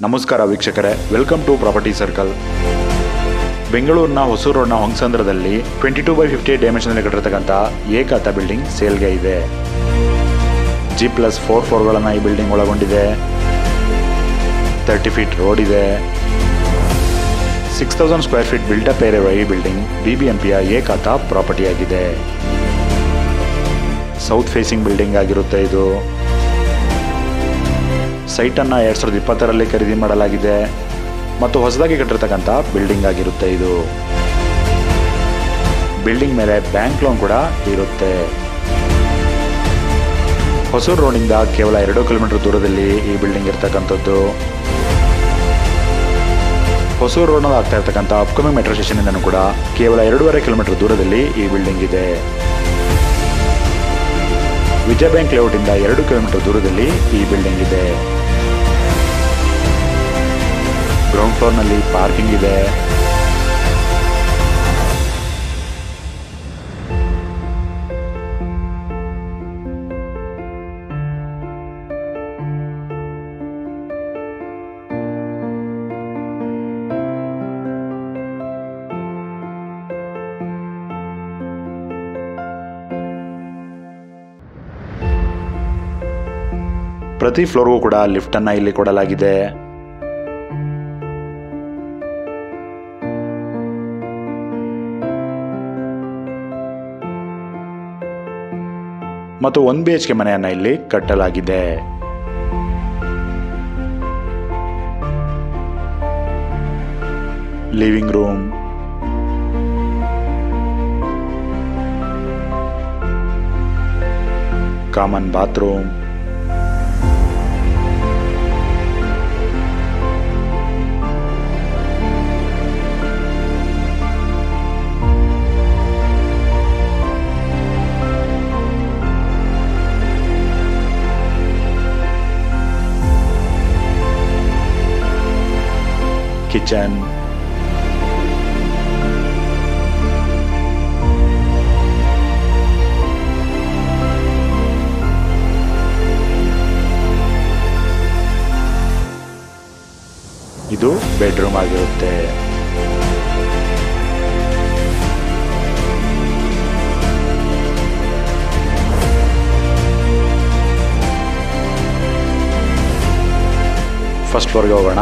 ನಮಸ್ಕಾರ ವೀಕ್ಷಕರೇ, welcome to property circle. ಬೆಂಗಳೂರಿನ ಹೊಸೂರು ರೋಡ್ನ ಹೊಂಗಸಂದ್ರದಲ್ಲಿ 22/50 ಡೈಮೆನ್ಷನಲ್ಲಿ ಕಟ್ಟಿರ್ತಕ್ಕಂಥ ಏಕಾತ ಬಿಲ್ಡಿಂಗ್ ಸೇಲ್ಗೆ ಇದೆ. G+4 ಫ್ಲೋರ್ಗಳನ್ನು ಈ ಬಿಲ್ಡಿಂಗ್ ಒಳಗೊಂಡಿದೆ. 30 ಫೀಟ್ ರೋಡ್ ಇದೆ. 6000 ಸ್ಕ್ವೇರ್ ಫೀಟ್ ಬಿಲ್ಡಪ್ ಏರಿಯಾ ಈ ಬಿಲ್ಡಿಂಗ್ BBMPಯ ಏಕಾತ ಪ್ರಾಪರ್ಟಿ ಆಗಿದೆ. ಸೌತ್ ಫೇಸಿಂಗ್ ಬಿಲ್ಡಿಂಗ್ ಆಗಿರುತ್ತೆ ಇದು. ಸೈಟನ್ನು 2020ರಲ್ಲಿ ಖರೀದಿ ಮಾಡಲಾಗಿದೆ ಮತ್ತು ಹೊಸದಾಗಿ ಕಟ್ಟಿರ್ತಕ್ಕಂಥ ಬಿಲ್ಡಿಂಗ್ ಆಗಿರುತ್ತೆ ಇದು. ಬಿಲ್ಡಿಂಗ್ ಮೇಲೆ ಬ್ಯಾಂಕ್ ಲೋನ್ ಕೂಡ ಇರುತ್ತೆ. ಹೊಸೂರು ರೋಡಿಂದ ಕೇವಲ 2 ಕಿಲೋಮೀಟರ್ ದೂರದಲ್ಲಿ ಈ ಬಿಲ್ಡಿಂಗ್ ಇರ್ತಕ್ಕಂಥದ್ದು. ಹೊಸೂರು ರೋಡ್ನಲ್ಲಿ ಆಗ್ತಾ ಇರ್ತಕ್ಕಂಥ ಅಪ್ಕಮಿಂಗ್ ಮೆಟ್ರೋ ಸ್ಟೇಷನ್ ಇಂದನೂ ಕೂಡ ಕೇವಲ 2.5 ಕಿಲೋಮೀಟರ್ ದೂರದಲ್ಲಿ ಈ ಬಿಲ್ಡಿಂಗ್ ಇದೆ. ವಿಜಯ ಬ್ಯಾಂಕ್ ಲೇಔಟ್ ಇಂದ 2 ಕಿಲೋಮೀಟರ್ ದೂರದಲ್ಲಿ ಈ ಬಿಲ್ಡಿಂಗ್ ಇದೆ. ಗ್ರೌಂಡ್ ಫ್ಲೋರ್ನಲ್ಲಿ ಪಾರ್ಕಿಂಗ್ ಇದೆ. ಪ್ರತಿ ಫ್ಲೋರ್ಗೂ ಕೂಡ ಲಿಫ್ಟ್ ಅನ್ನ ಇಲ್ಲಿ ಕೊಡಲಾಗಿದೆ. ಮತ್ತು 1 BHK ಮನೆಯನ್ನ ಇಲ್ಲಿ ಕಟ್ಟಲಾಗಿದೆ. Living room, common bathroom, kitchen, ಇದು ಬೆಡ್ರೂಮ್ ಆಗಿರುತ್ತೆ. ಫಸ್ಟ್ ಫ್ಲೋರ್ಗೆ ಹೋಗೋಣ.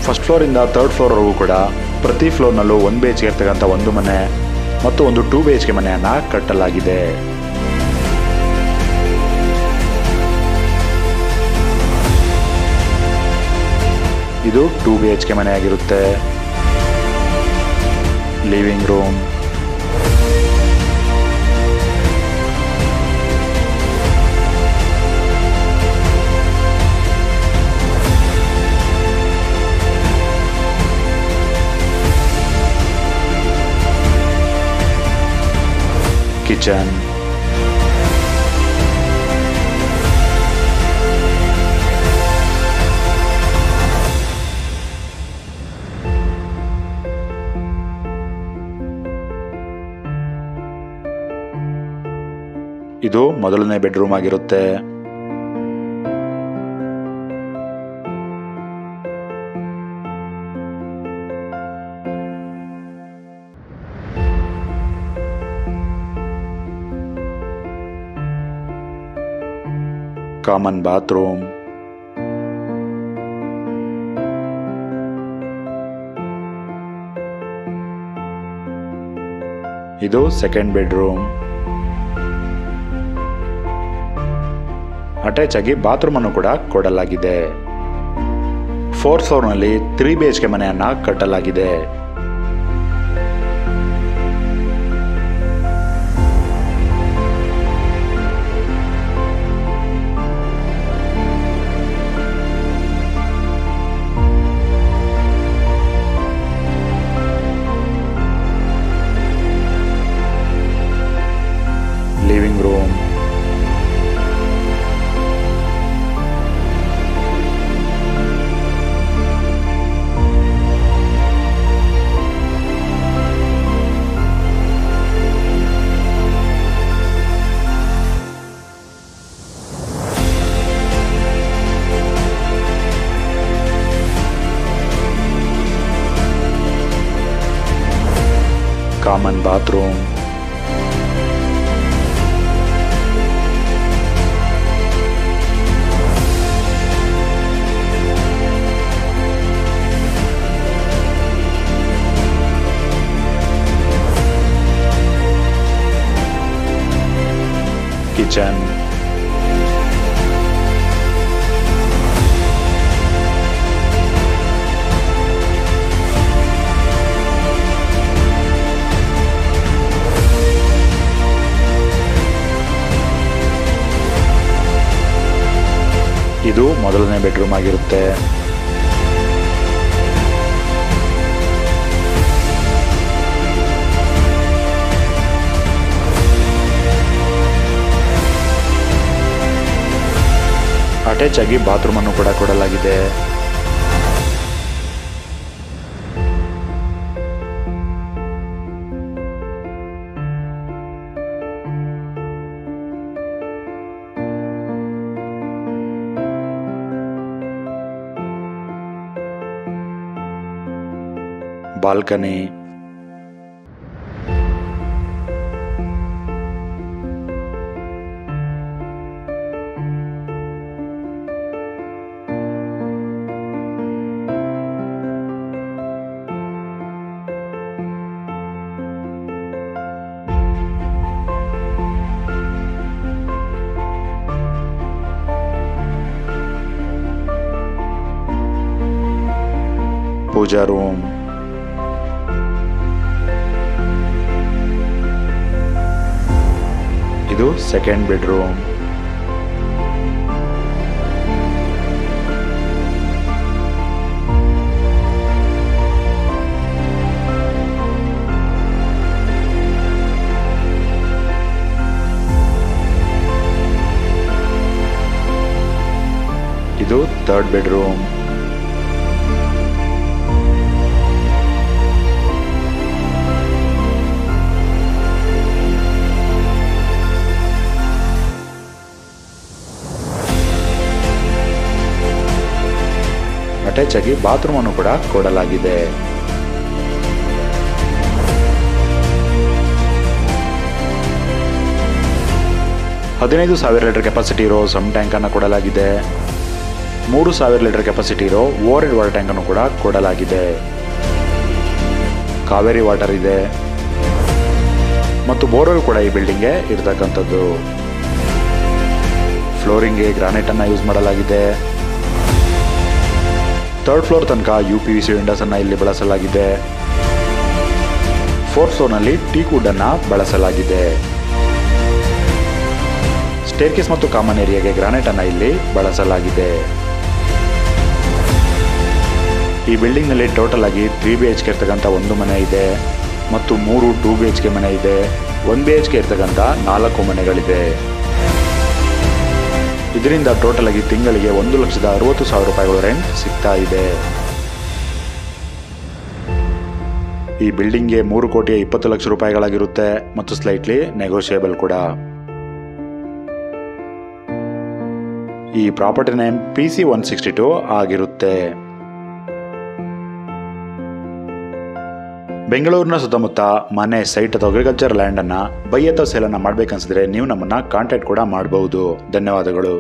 ಫಸ್ಟ್ ಫ್ಲೋರಿಂದ 3rd ಫ್ಲೋರ್ವರೆಗೂ ಕೂಡ ಪ್ರತಿ ಫ್ಲೋರ್ನಲ್ಲೂ 1 BHK ಇರ್ತಕ್ಕಂಥ ಒಂದು ಮನೆ ಮತ್ತು ಒಂದು 2 BHK ಮನೆಯನ್ನ ಕಟ್ಟಲಾಗಿದೆ. ಇದು 2 BHK ಮನೆ ಆಗಿರುತ್ತೆ. ಲಿವಿಂಗ್ ರೂಮ್, ಕಿಚನ್, ಇದು ಮೊದಲನೇ ಬೆಡ್ರೂಮ್ ಆಗಿರುತ್ತೆ. ಕಾಮನ್ ಬಾತ್ರೂಮ್, ಇದು ಸೆಕೆಂಡ್ ಬೆಡ್ರೂಮ್. ಅಟ್ಯಾಚ್ ಆಗಿ ಬಾತ್ರೂಮ್ ಅನ್ನು ಕೂಡ ಕೊಡಲಾಗಿದೆ. 4th ಫ್ಲೋರ್ನಲ್ಲಿ 3 BHK ಮನೆಯನ್ನ ಕಟ್ಟಲಾಗಿದೆ. Living room, common bathroom. Kitchen. ಇದು ಮೊದಲನೇ ಬೆಡ್ರೂಮ್ ಆಗಿರುತ್ತೆ. ಅಟ್ಯಾಚ್ ಆಗಿ ಬಾತ್ರೂಮ್ ಅನ್ನು ಕೂಡ ಕೊಡಲಾಗಿದೆ. ಬಾಲ್ಕನಿ. ಪೂಜಾ ರೂಮ್. ಇದು ಸೆಕೆಂಡ್ ಬೆಡ್ರೂಮ್. ಇದು ಥರ್ಡ್ ಬೆಡ್ರೂಮ್. ಅಟ್ಯಾಚ್ ಆಗಿ ಬಾತ್ರೂಮ್ ಅನ್ನು ಕೂಡ ಕೊಡಲಾಗಿದೆ. 15,000 ಲೀಟರ್ ಕೆಪಾಸಿಟಿ ಇರೋ ಸಮ್ ಟ್ಯಾಂಕ್ ಅನ್ನು ಕೊಡಲಾಗಿದೆ. 3,000 ಲೀಟರ್ ಕೆಪಾಸಿಟಿ ಇರೋ ಓವರ್ ಹೆಡ್ ವಾಟರ್ ಟ್ಯಾಂಕ್ ಅನ್ನು ಕೂಡ ಕೊಡಲಾಗಿದೆ. ಕಾವೇರಿ ವಾಟರ್ ಇದೆ ಮತ್ತು ಬೋರ್ವೆಲ್ ಕೂಡ ಈ ಬಿಲ್ಡಿಂಗ್ಗೆ ಇರತಕ್ಕಂಥದ್ದು. ಫ್ಲೋರಿಂಗ್ಗೆ ಗ್ರಾನೈಟ್ ಅನ್ನು ಯೂಸ್ ಮಾಡಲಾಗಿದೆ. ಥರ್ಡ್ ಫ್ಲೋರ್ ತನಕ UPVC ವಿಂಡೋಸ್ ಅನ್ನು ಇಲ್ಲಿ ಬಳಸಲಾಗಿದೆ. ಫೋರ್ತ್ ಫ್ಲೋರ್ನಲ್ಲಿ ಟೀಕ್ ವುಡ್ ಅನ್ನು ಬಳಸಲಾಗಿದೆ. ಸ್ಟೇರ್ಕೇಸ್ ಮತ್ತು ಕಾಮನ್ ಏರಿಯಾಗೆ ಗ್ರಾನೈಟ್ ಅನ್ನು ಇಲ್ಲಿ ಬಳಸಲಾಗಿದೆ. ಈ ಬಿಲ್ಡಿಂಗ್ ನಲ್ಲಿ ಟೋಟಲ್ ಆಗಿ 3 BHK ಇರ್ತಕ್ಕಂಥ ಒಂದು ಮನೆ ಇದೆ ಮತ್ತು 3 2 BHK ಮನೆ ಇದೆ. 1 BHK ಇರ್ತಕ್ಕಂಥ 4 ಮನೆಗಳಿದೆ. ಇದರಿಂದ ಟೋಟಲ್ ಆಗಿ ತಿಂಗಳಿಗೆ 1,60,000 ರೂಪಾಯಿಗಳು ರೆಂಟ್ ಸಿಗ್ತಾ ಇದೆ. ಈ ಬಿಲ್ಡಿಂಗ್ಗೆ 3,20,00,000 ರೂಪಾಯಿಗಳಾಗಿರುತ್ತೆ ಮತ್ತು ಸ್ಲೈಟ್ಲಿ ನೆಗೋಷಿಯೇಬಲ್ ಕೂಡ. ಈ ಪ್ರಾಪರ್ಟಿ ನೇಮ್ PC 162 ಆಗಿರುತ್ತೆ. ಬೆಂಗಳೂರಿನ ಸುತ್ತಮುತ್ತ ಮನೆ, ಸೈಟ್ ಅಥವಾ ಅಗ್ರಿಕಲ್ಚರ್ ಲ್ಯಾಂಡ್ ಅನ್ನ ಬೈ ಅಥವಾ ಸೇಲ್ ಅನ್ನ ಮಾಡಬೇಕನ್ಸಿದ್ರೆ ನೀವು ನಮ್ಮನ್ನ ಕಾಂಟ್ಯಾಕ್ಟ್ ಕೂಡ ಮಾಡಬಹುದು. ಧನ್ಯವಾದಗಳು.